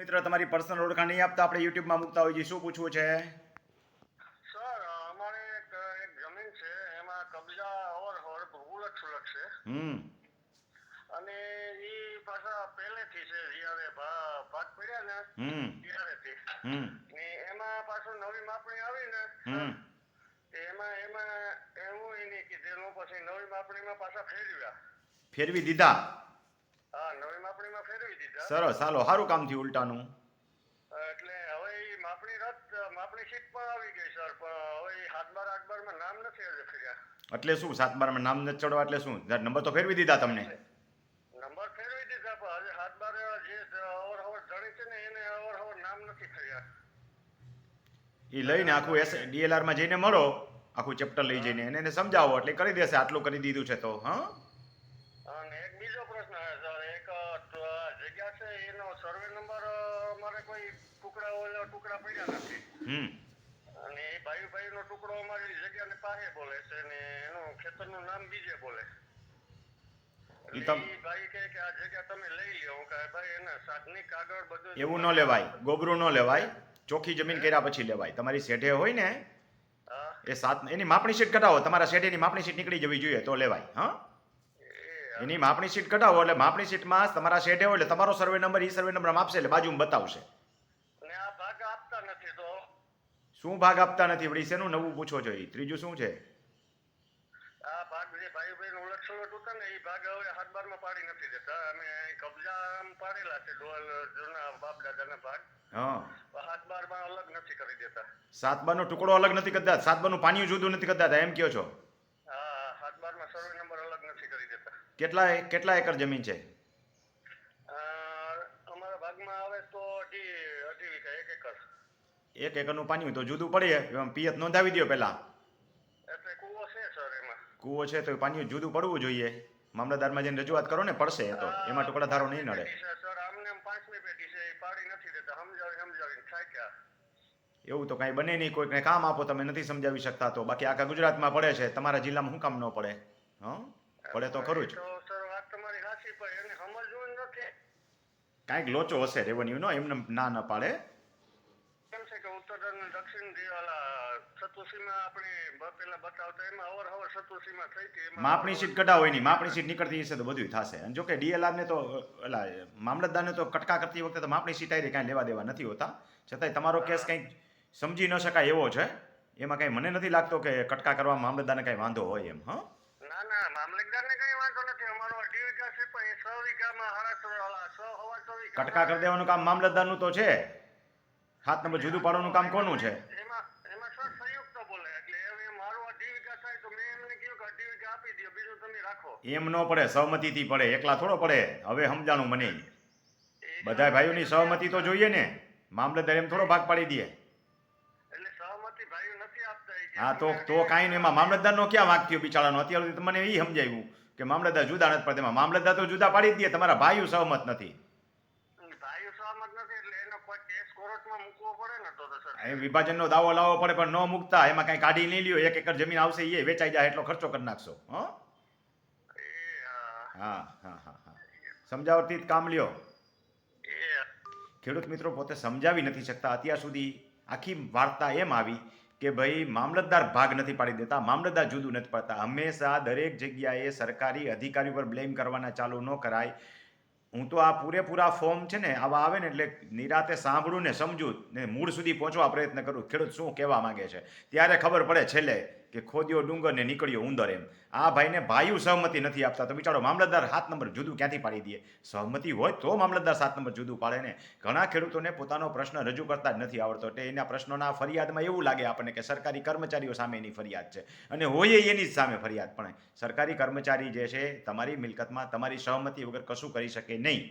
મિત્ર તમારી પર્સનલ ઓળખાણ નહીં આપતા આપણે યુટ્યુબમાં મૂકતા હોઈએ છીએ. શું પૂછવું છે? સર અમારે એક જમીન છે એમાં કબજા અવરહવર ઉલટ સુલટ છે અને એ પાછા પહેલેથી છે જ્યારે ભાગ પડ્યા ને ત્યારેથી ને એમાં પાછું નવી માપણી આવી ને એમાં એમાં એવું નહીં કીધેલું પછી નવી માપણીમાં પાછા ફેરવી દીધા. હા નવી માપણીમાં ફેરવી દીધા. સરસ, હાલો સારું કામ થયું ઉલટાનું. એટલે હવે એ માપણી શીટ પણ આવી ગઈ સર, પણ હવે એ 7/8/12 નામ નથી હજુ ફેર્યા. એટલે શું 7/12 નામ નથી ચડવા એટલે શું? નંબર તો ફેરવી દીધા તમને. નંબર ફેરવી દીધા પણ હજુ 7/12 જે અવરહવર ધણી છે ને એને અવરહવર નામ નથી ફેર્યા. એ લઈને આખું ડીએલઆર માં જઈને મળો, આખું ચેપ્ટર લઈ જઈને એને સમજાવો એટલે કરી દેશે. આટલું કરી દીધું છે તો. હા, અને એક બીજો પ્રશ્ન છે સર, એક જગ્યા છે એનો સર્વે નંબર અમારે કોઈ ટુકડા પડ્યા નથી અને એ ભાઈ નો ટુકડો અમારી જગ્યાને પાસે બોલે છે ને એનું ખેતરનું નામ બીજે બોલે. ભાઈ કહે કે આ જગ્યા તમે લઈ લ્યો. હું કહે ભાઈ એને સાતની કાગળ બધું એવું ન લેવાય, ગોબરું ન લેવાય. ચોખ્ખી જમીન કર્યા પછી લેવાય. તમારી શેઠે હોય ને એ એની માપણી શીટ કઢાવો. તમારા શેઠેની માપણી શીટ નીકળી જવી જોઈએ તો લેવાય. હા, એની માપણી શીટ કઢાવો એટલે માપણી શીટમાં તમારા શેઠે હોય એટલે તમારો સર્વે નંબર ઈ સર્વે નંબર આપશે એટલે બાજુમાં બતાવશે. અને આ ભાગ આપતા નથી તો શું ભાગ આપતા નથી? વળી શેનું નવું પૂછો છો? ત્રીજું શું છે? આ ભાગ જે ભાઈ નો ઉલટ સુલટ હતા ને એ ભાગ હવે 7/12 માં પાડી નથી દેતા. અમે કબજા પાડેલા છે જૂના બાપ દાદાના ભાગ. હા, 7/12 માં અલગ નથી કરી દેતા. 7/12 નો ટુકડો અલગ નથી કરતા. 7/12 નું પાણીયું જુદું નથી કરતા એમ કહો છો? હા, 7/12 માં સર્વે નંબર અલગ નથી કરી દેતા. કેટલા એકર જમીન છે? અમારા ભાગમાં આવે તો અઢી વીઘા 1 એકર. 1 એકરનું પાણીયું તો જુદું પડે. એમાં પિયત નોંધાવી દો પહેલા. એટલે કૂવો છે સર એમાં. કૂવો છે તો પાણીયું જુદું પડવું જોઈએ. મામલતદારમાં જઈને રજૂઆત કરો ને, પડશે તો એમાં ટુકડા ધારો નહીં નડે. સર આમને 5મી પેટી છે એ પાડી નથી દેતા. સમજાવીને થાક્યા. એવું તો કાંઈ બને નહીં. કોઈકને કામ આપો, તમે નથી સમજાવી શકતા તો. બાકી આખા ગુજરાતમાં પડે છે, તમારા જિલ્લામાં શું કામ ન પડે? હા, પડે તો ખરું જ. તો સર વાત તમારી સાચી, પણ એને સમજવું નથી. કાંઈક લોચો હશે રેવન્યુનો, એમને ના ન પાડે. કેમ છે કે ઉત્તર અને દક્ષિણ સતુસીમાં આપણે પેલા બતાવતા એમાં અવરહવર સતુસીમાં થઈ હતી. માપણી સીટ કઢાવો, એની માપણી સીટ નીકળતી હશે તો બધું થશે. અને જો કે ડીએલઆર ને તો મામલતદારને તો કટકા કરતી વખતે તો માપણી સીટ આવી કાંઈ લેવા દેવા નથી હોતા. છતાંય તમારો કેસ કંઈક સમજી ન શકાય એવો છે. એમાં કાંઈ મને નથી લાગતો કે કટકા કરવામાં મામલતદારને કાંઈ વાંધો હોય એમ. હા, ના મામલતદારને કઈ વાંધો નથી. અમારો 2 વીઘા છે પણ એ 6 વીઘામાં 6.5 વીઘા કટકા કરી દેવાનું કામ મામલતદારનું તો છે. 7 નંબર જુદું પાડવાનું કામ કોનું છે? એમાં સર સંયુક્ત બોલે એટલે હવે મારો 2 વીઘા થાય તો મેં એમને કીધું કે 2 વીઘા આપી દો, બીજું તમે રાખો. એમ ન પડે, સહમતિથી પડે, એકલા થોડો પડે. હવે સમજાણું મને. બધા ભાઈઓની સહમતિ તો જોઈએ ને. મામલતદાર એમ થોડો ભાગ પાડી દે. એટલે સહમતિ ભાઈઓ નથી આપતા. હા, તો કાંઈ નહીં. એમાં મામલતદારનો ક્યાં વાંક થયો બિચારાનો? અત્યાર સુધી મને એ સમજાવ્યું કે મામલતદાર જુદા નથી પડતા. એમાં મામલતદાર તો જુદા પાડી જ દે, તમારા ભાઈઓ સહમત નથી. ભાઈઓ સહમત નથી એટલે એનો કોઈ કેસ કોર્ટમાં મૂકવો પડે ને તો સર. એ વિભાજનનો દાવો લાવવો પડે, પણ ન મૂકતા એમાં કાંઈ કાઢી નહીં લ્યો. 1 એકર જમીન આવશે, એ વેચાઈ જાય એટલો ખર્ચો કરી નાખશો. હા, સમજાવતી કામ લ્યો. ખેડૂત મિત્રો પોતે સમજાવી નથી શકતા. અત્યાર સુધી આખી વાર્તા એમ આવી કે ભાઈ મામલતદાર ભાગ નથી પાડી દેતા, મામલતદાર જુદું નથી પડતા. હંમેશા દરેક જગ્યાએ સરકારી અધિકારી પર બ્લેમ કરવાના ચાલુ ન કરાય. હું તો આ પૂરેપૂરા ફોર્મ છે ને આવા આવે ને એટલે નિરાતે સાંભળું ને સમજું ને મૂળ સુધી પહોંચવા પ્રયત્ન કરું. ખેડૂત શું કહેવા માંગે છે ત્યારે ખબર પડે છેલ્લે કે ખોદ્યો ડુંગર ને નીકળ્યો ઉંદર એમ. આ ભાઈને ભાઈઓ સહમતિ નથી આપતા તો બિચારો મામલતદાર 7 નંબર જુદું ક્યાંથી પાડી દે? સહમતિ હોય તો મામલતદાર 7 નંબર જુદું પાડે ને. ઘણા ખેડૂતોને પોતાનો પ્રશ્ન રજૂ કરતા જ નથી આવડતો. એટલે એના પ્રશ્નોના ફરિયાદમાં એવું લાગે આપણને કે સરકારી કર્મચારીઓ સામે એની ફરિયાદ છે, અને હોય એની જ સામે ફરિયાદ. પણ સરકારી કર્મચારી જે છે તમારી મિલકતમાં તમારી સહમતિ વગર કશું કરી શકે નહીં.